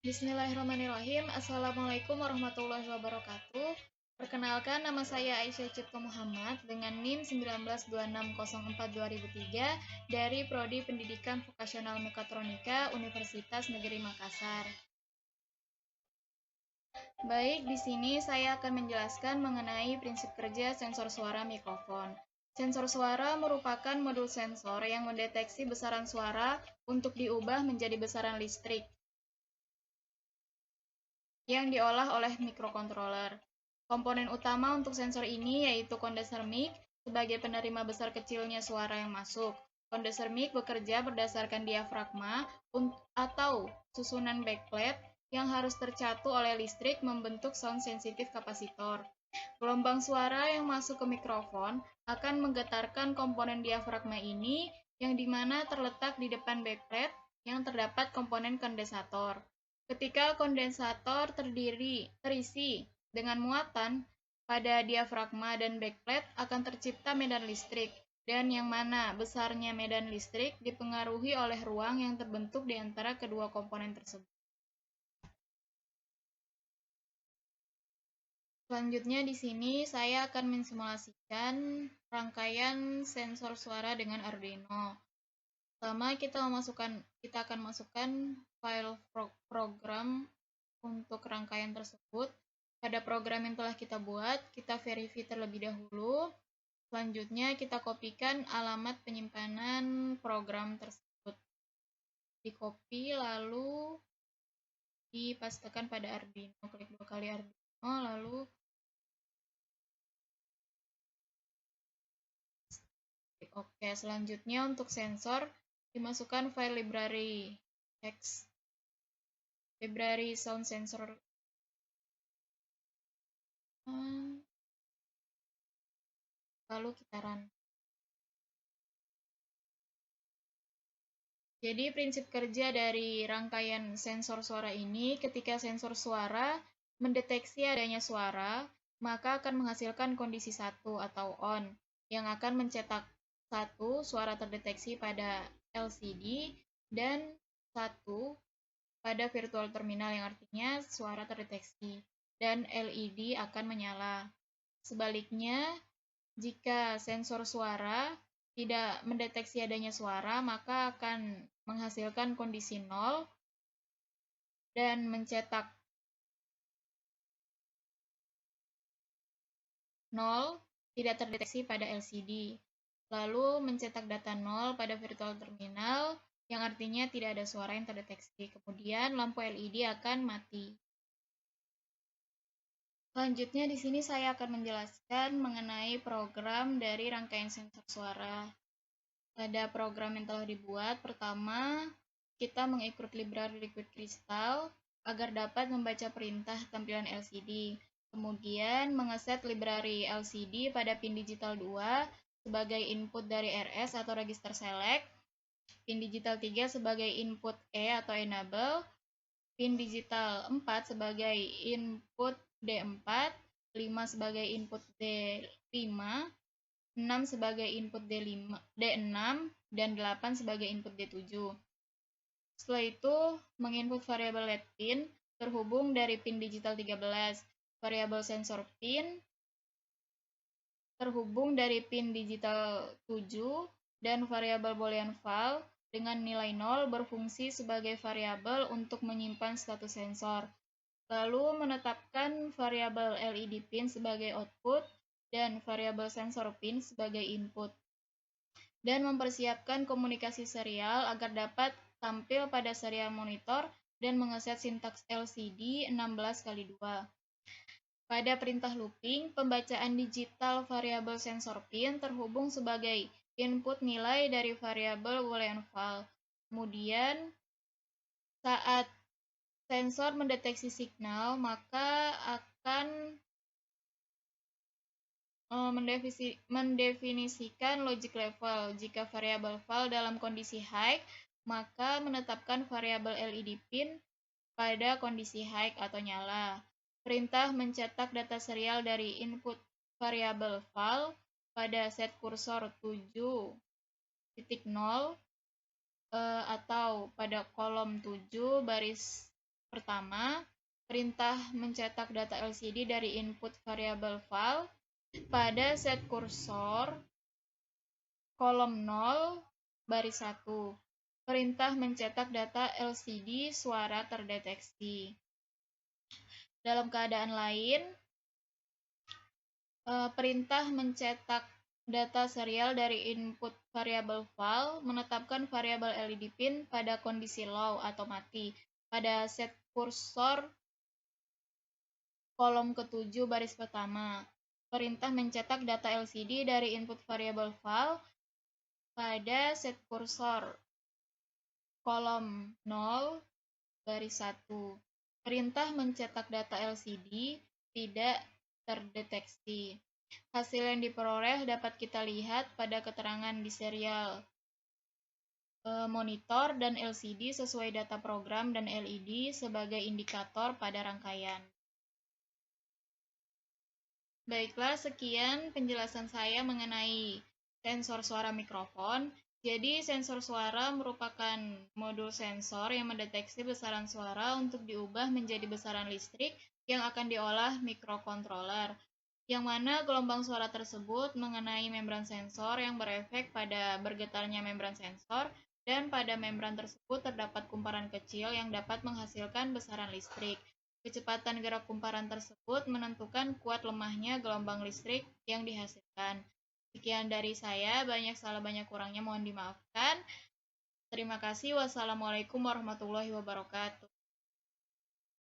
Bismillahirrahmanirrahim. Assalamualaikum warahmatullahi wabarakatuh. Perkenalkan, nama saya Aisyah Cipto Muhammad dengan NIM 192604-2003 dari Prodi Pendidikan Vokasional Mekatronika Universitas Negeri Makassar. Baik, di sini saya akan menjelaskan mengenai prinsip kerja sensor suara mikrofon. Sensor suara merupakan modul sensor yang mendeteksi besaran suara untuk diubah menjadi besaran listrik yang diolah oleh mikrokontroler. Komponen utama untuk sensor ini yaitu kondenser mic sebagai penerima besar kecilnya suara yang masuk. Kondenser mic bekerja berdasarkan diafragma atau susunan backplate yang harus tercatu oleh listrik membentuk sound sensitif kapasitor. Gelombang suara yang masuk ke mikrofon akan menggetarkan komponen diafragma ini yang dimana terletak di depan backplate yang terdapat komponen kondensator. Ketika kondensator terisi dengan muatan pada diafragma dan backplate akan tercipta medan listrik, dan yang mana besarnya medan listrik dipengaruhi oleh ruang yang terbentuk di antara kedua komponen tersebut. Selanjutnya di sini saya akan mensimulasikan rangkaian sensor suara dengan Arduino. Pertama kita akan masukkan file program untuk rangkaian tersebut. Pada program yang telah kita buat, kita verify terlebih dahulu. Selanjutnya kita kopikan alamat penyimpanan program tersebut. Di copy lalu dipastekan pada Arduino. Klik 2 kali Arduino lalu Oke, selanjutnya untuk sensor dimasukkan file library text, library sound sensor. Lalu kita run. Jadi prinsip kerja dari rangkaian sensor suara ini, ketika sensor suara mendeteksi adanya suara, maka akan menghasilkan kondisi 1 atau on, yang akan mencetak 1 suara terdeteksi pada LCD dan 1 pada virtual terminal yang artinya suara terdeteksi, dan LED akan menyala. Sebaliknya, jika sensor suara tidak mendeteksi adanya suara, maka akan menghasilkan kondisi 0 dan mencetak 0 tidak terdeteksi pada LCD. Lalu mencetak data 0 pada virtual terminal yang artinya tidak ada suara yang terdeteksi. Kemudian lampu LED akan mati. Selanjutnya di sini saya akan menjelaskan mengenai program dari rangkaian sensor suara. Pada program yang telah dibuat, pertama kita mengikut library Liquid Crystal agar dapat membaca perintah tampilan LCD. Kemudian mengeset library LCD pada pin digital 2 sebagai input dari RS atau register select, pin digital 3 sebagai input E atau enable, pin digital 4 sebagai input D4, 5 sebagai input D5, 6 sebagai input D6, dan 8 sebagai input D7. Setelah itu, menginput variabel LED pin terhubung dari pin digital 13, variabel sensor pin terhubung dari pin digital 7, dan variabel boolean val dengan nilai 0 berfungsi sebagai variabel untuk menyimpan status sensor. Lalu menetapkan variabel LED pin sebagai output dan variabel sensor pin sebagai input. Dan mempersiapkan komunikasi serial agar dapat tampil pada serial monitor dan mengeset sintaks LCD 16x2. Pada perintah looping, pembacaan digital variabel sensor pin terhubung sebagai input nilai dari variabel boolean val. Kemudian, saat sensor mendeteksi signal, maka akan mendefinisikan logic level. Jika variabel val dalam kondisi high, maka menetapkan variabel LED pin pada kondisi high atau nyala. Perintah mencetak data serial dari input variabel val pada set kursor 7.0 atau pada kolom 7 baris Pertama, perintah mencetak data LCD dari input variabel file pada set kursor kolom 0 baris 1. Perintah mencetak data LCD suara terdeteksi. Dalam keadaan lain, perintah mencetak data serial dari input variabel file menetapkan variabel LED pin pada kondisi low atau mati pada set kursor kolom ke-7 baris pertama. Perintah mencetak data LCD dari input variabel file pada set kursor kolom 0 baris 1. Perintah mencetak data LCD tidak terdeteksi. Hasil yang diperoleh dapat kita lihat pada keterangan di serial monitor dan LCD sesuai data program dan LED sebagai indikator pada rangkaian. Baiklah, sekian penjelasan saya mengenai sensor suara mikrofon. Jadi, sensor suara merupakan modul sensor yang mendeteksi besaran suara untuk diubah menjadi besaran listrik yang akan diolah mikrokontroler, yang mana gelombang suara tersebut mengenai membran sensor yang berefek pada bergetarnya membran sensor, dan pada membran tersebut terdapat kumparan kecil yang dapat menghasilkan besaran listrik. Kecepatan gerak kumparan tersebut menentukan kuat lemahnya gelombang listrik yang dihasilkan. Sekian dari saya, banyak salah banyak kurangnya mohon dimaafkan. Terima kasih. Wassalamualaikum warahmatullahi wabarakatuh.